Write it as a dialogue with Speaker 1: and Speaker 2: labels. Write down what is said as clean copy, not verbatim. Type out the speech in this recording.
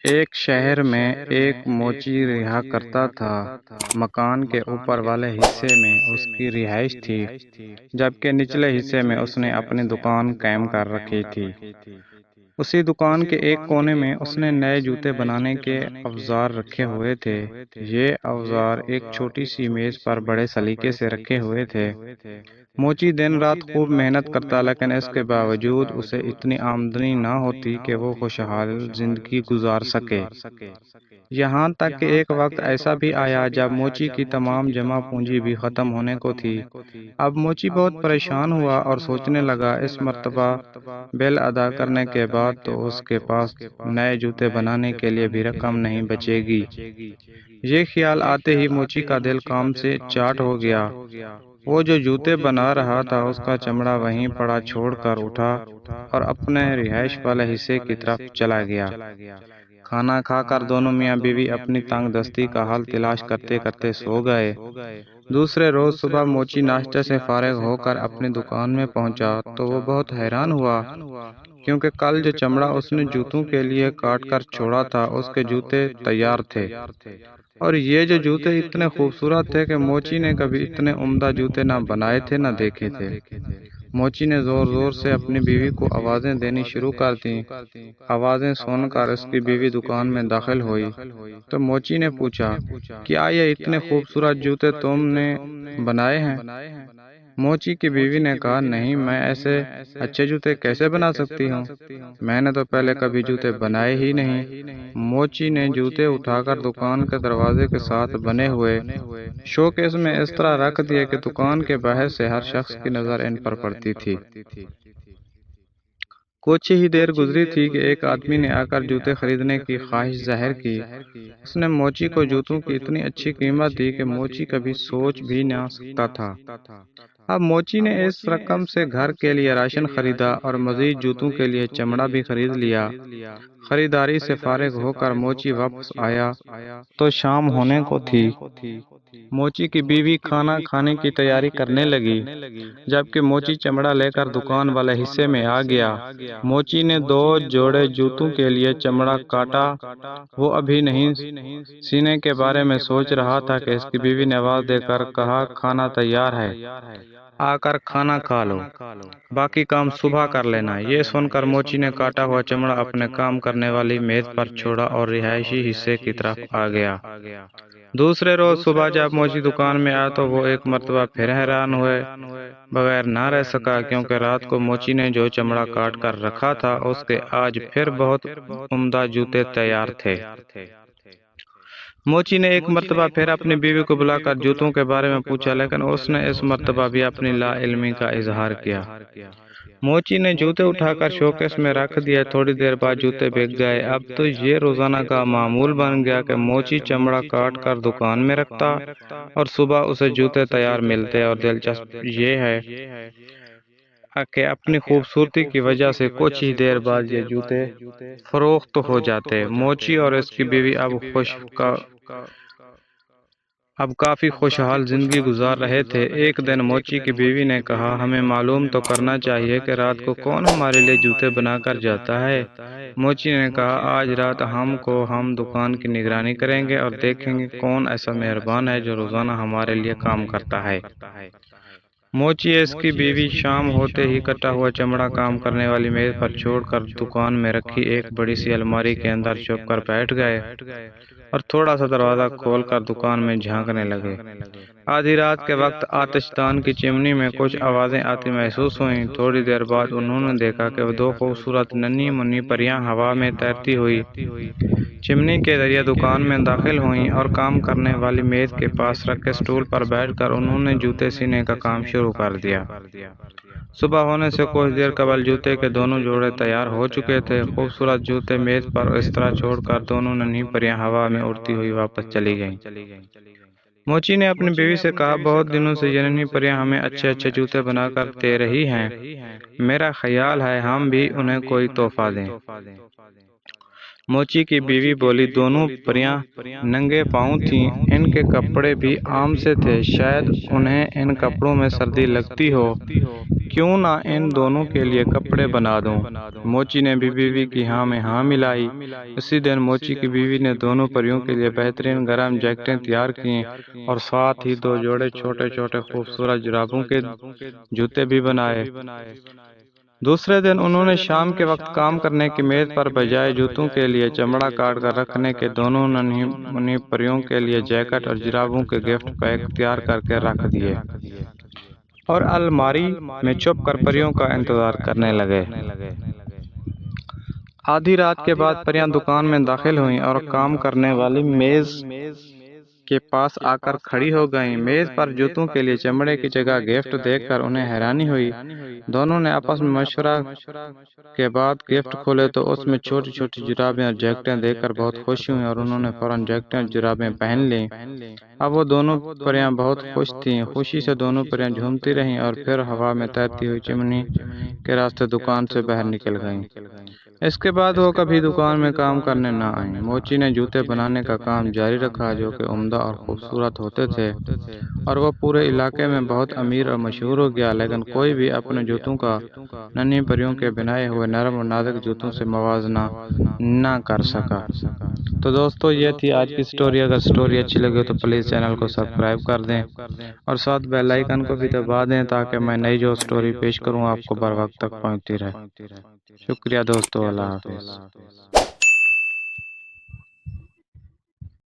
Speaker 1: ایک شہر میں ایک موچی رہا کرتا تھا۔ مکان کے اوپر والے حصے میں اس کی رہائش تھی، جبکہ نچلے حصے میں اس نے اپنی دکان قائم کر رکھی تھی۔ اسی دکان کے ایک کونے میں اس نے نئے جوتے بنانے کے اوزار رکھے ہوئے تھے۔ یہ اوزار ایک چھوٹی سی میز پر بڑے سلیقے سے رکھے ہوئے تھے۔ موچی دن رات خوب محنت کرتا، لیکن اس کے باوجود اسے اتنی آمدنی نہ ہوتی کہ وہ خوشحال زندگی گزار سکے۔ یہاں تک کہ ایک وقت ایسا بھی آیا جب موچی کی تمام جمع پونجی بھی ختم ہونے کو تھی۔ اب موچی بہت پریشان ہوا اور سوچنے لگا، اس مرتبہ بل ادا کرنے کے بعد تو اس کے پاس نئے جوتے بنانے کے لیے بھی رقم نہیں بچے گی۔ یہ خیال آتے ہی موچی کا دل کام سے چاٹ ہو گیا۔ وہ جو جوتے بنا رہا تھا اس کا چمڑا وہیں پڑا چھوڑ کر اٹھا اور اپنے رہائش والے حصے کی طرف چلا گیا۔ کھانا کھا کر دونوں میاں بیوی اپنی تنگ دستی کا حل تلاش کرتے کرتے سو گئے۔ دوسرے روز صبح موچی ناشتے سے فارغ ہو کر اپنی دکان میں پہنچا تو وہ بہت حیران ہوا، کیونکہ کل جو چمڑا اس نے جوتوں کے لیے کاٹ کر چھوڑا تھا اس کے جوتے تیار تھے، اور یہ جو جوتے اتنے خوبصورت تھے کہ موچی نے کبھی اتنے عمدہ جوتے نہ بنائے تھے نہ دیکھے تھے۔ موچی نے زور زور سے اپنی بیوی کو آوازیں دینی شروع کر دیں۔ آوازیں سن کر اس کی بیوی دکان میں داخل ہوئی تو موچی نے پوچھا، کیا یہ اتنے خوبصورت جوتے تم نے بنائے ہیں؟ موچی کی بیوی نے کہا، نہیں، میں ایسے اچھے جوتے کیسے بنا سکتی ہوں؟ میں نے تو پہلے کبھی جوتے بنائے ہی نہیں۔ موچی نے جوتے اٹھا کر دکان کے دروازے کے ساتھ بنے ہوئے شوکیس میں اس طرح رکھ دیے کہ دکان کے باہر سے ہر شخص کی نظر ان پر پڑتی تھی۔ کچھ ہی دیر گزری تھی کہ ایک آدمی نے آ کر جوتے خریدنے کی خواہش ظاہر کی۔ اس نے موچی کو جوتوں کی اتنی اچھی قیمت دی کہ موچی کبھی سوچ بھی نہ سکتا تھا۔ اب موچی نے اس رقم سے گھر کے لیے راشن خریدا اور مزید جوتوں کے لیے چمڑا بھی خرید لیا۔ خریداری سے فارغ ہو کر موچی واپس آیا تو شام ہونے کو تھی۔ موچی کی بیوی کھانا کھانے کی تیاری کرنے لگی، جبکہ موچی چمڑا لے کر دکان والے حصے میں آ گیا۔ موچی نے 2 جوڑے جوتوں کے لیے چمڑا کاٹا۔ وہ ابھی نہیں سینے کے بارے میں سوچ رہا تھا کہ اس کی بیوی نے آواز دے کر کہا، کھانا تیار ہے، آ کر کھانا کھا لو، باقی کام صبح کر لینا۔ یہ سن کر موچی نے کاٹا ہوا چمڑا اپنے کام کرنے والی میز پر چھوڑا اور رہائشی حصے کی طرف آ گیا۔ دوسرے روز صبح جب موچی دکان میں آیا تو وہ ایک مرتبہ پھر حیران ہوئے بغیر نہ رہ سکا، کیونکہ رات کو موچی نے جو چمڑا کاٹ کر رکھا تھا اس کے آج پھر بہت عمدہ جوتے تیار تھے۔ موچی نے ایک مرتبہ پھر اپنی بیوی کو بلا کر جوتوں کے بارے میں پوچھا، لیکن اس نے اس مرتبہ بھی اپنی لا علمی کا اظہار کیا۔ موچی نے جوتے اٹھا کر شوکیس میں رکھ دیے۔ تھوڑی دیر بعد جوتے بک گئے۔ اب تو یہ روزانہ کا معمول بن گیا کہ موچی چمڑا کاٹ کر دکان میں رکھتا اور صبح اسے جوتے تیار ملتے، اور دلچسپ یہ ہے کہ اپنی خوبصورتی کی وجہ سے کچھ ہی دیر بعد یہ جوتے فروخت ہو جاتے۔ موچی اور اس کی بیوی اب کافی خوشحال زندگی گزار رہے تھے۔ ایک دن موچی کی بیوی نے کہا، ہمیں معلوم تو کرنا چاہیے کہ رات کو کون ہمارے لیے جوتے بنا کر جاتا ہے۔ موچی نے کہا، آج رات ہم دکان کی نگرانی کریں گے اور دیکھیں گے کون ایسا مہربان ہے جو روزانہ ہمارے لیے کام کرتا ہے۔ موچی اس کی بیوی شام ہوتے ہی کٹا ہوا چمڑا کام کرنے والی میز پر چھوڑ کر دکان میں رکھی ایک بڑی سی الماری کے اندر چھپ کر بیٹھ گئے اور تھوڑا سا دروازہ کھول کر دکان میں جھانکنے لگے۔ آدھی رات کے وقت آتش دان کی چمنی میں کچھ آوازیں آتی محسوس ہوئیں۔ تھوڑی دیر بعد انہوں نے دیکھا کہ وہ 2 خوبصورت ننھی منھی پریاں ہوا میں تیرتی ہوئی چمنی کے ذریعے دکان میں داخل ہوئیں اور کام کرنے والی میز کے پاس رکھے سٹول پر بیٹھ کر انہوں نے جوتے سینے کا کام شروع کر دیا۔ صبح ہونے سے کچھ دیر قبل جوتے کے دونوں جوڑے تیار ہو چکے تھے۔ خوبصورت جوتے میز پر اس طرح چھوڑ کر دونوں ننھی پریاں ہوا میں اڑتی ہوئی واپس چلی گئیں۔ موچی نے اپنی بیوی سے کہا، بہت دنوں سے یہ ننھی پریاں ہمیں اچھے اچھے جوتے بنا کر دے رہی ہیں، میرا خیال ہے ہم بھی انہیں کوئی تحفہ دیں۔ موچی کی بیوی بولی، دونوں پریاں ننگے پاؤں تھیں، ان کے کپڑے بھی عام سے تھے، شاید انہیں ان کپڑوں میں سردی لگتی ہو، کیوں نہ ان دونوں کے لیے کپڑے بنا دوں۔ موچی نے بھی بیوی کی ہاں میں ہاں ملائی۔ اسی دن موچی کی بیوی نے دونوں پریوں کے لیے بہترین گرم جیکٹیں تیار کیں اور ساتھ ہی 2 جوڑے چھوٹے چھوٹے خوبصورت جرابوں کے جوتے بھی بنائے۔ دوسرے دن انہوں نے شام کے وقت کام کرنے کی میز پر بجائے جوتوں کے لیے چمڑا کاٹ کر رکھنے کے دونوں ننھی منھی پریوں کے لیے جیکٹ اور جرابوں کے گفٹ پیک تیار کر کے رکھ دیے اور الماری میں چھپ کر پریوں کا انتظار کرنے لگے۔ آدھی رات کے بعد پریاں دکان میں داخل ہوئیں اور کام کرنے والی میز کے پاس آ کر کھڑی ہو گئیں۔ میز پر جوتوں کے لیے چمڑے کی جگہ گفٹ دیکھ کر انہیں حیرانی ہوئی۔ دونوں نے آپس میں مشورہ کے بعد گفٹ کھولے تو اس میں چھوٹی چھوٹی جرابیں اور جیکٹیں دیکھ کر بہت خوش ہوئیں اور انہوں نے فوراً جیکٹیں اور جرابیں پہن لیں۔ اب وہ دونوں پریاں بہت خوش تھیں۔ خوشی سے دونوں پریاں جھومتی رہیں اور پھر ہوا میں تیرتی ہوئی چمنی کے راستے دکان سے باہر نکل گئیں۔ اس کے بعد وہ کبھی دکان میں کام کرنے نہ آئیں۔ موچی نے جوتے بنانے کا کام جاری رکھا جو کہ عمدہ اور خوبصورت ہوتے تھے اور وہ پورے علاقے میں بہت امیر اور مشہور ہو گیا، لیکن کوئی بھی اپنے جوتوں کا ننھی پریوں کے بنائے ہوئے نرم اور نازک جوتوں سے موازنہ نہ کر سکا۔ تو دوستو یہ تھی آج کی سٹوری۔ اگر سٹوری اچھی لگے تو پلیز چینل کو سبسکرائب کر دیں اور ساتھ بیل آئیکن کو بھی دبا دیں تاکہ میں نئی جو سٹوری پیش کروں آپ کو بر وقت تک پہنچتی رہے۔ شکریہ دوستو، اللہ حافظ۔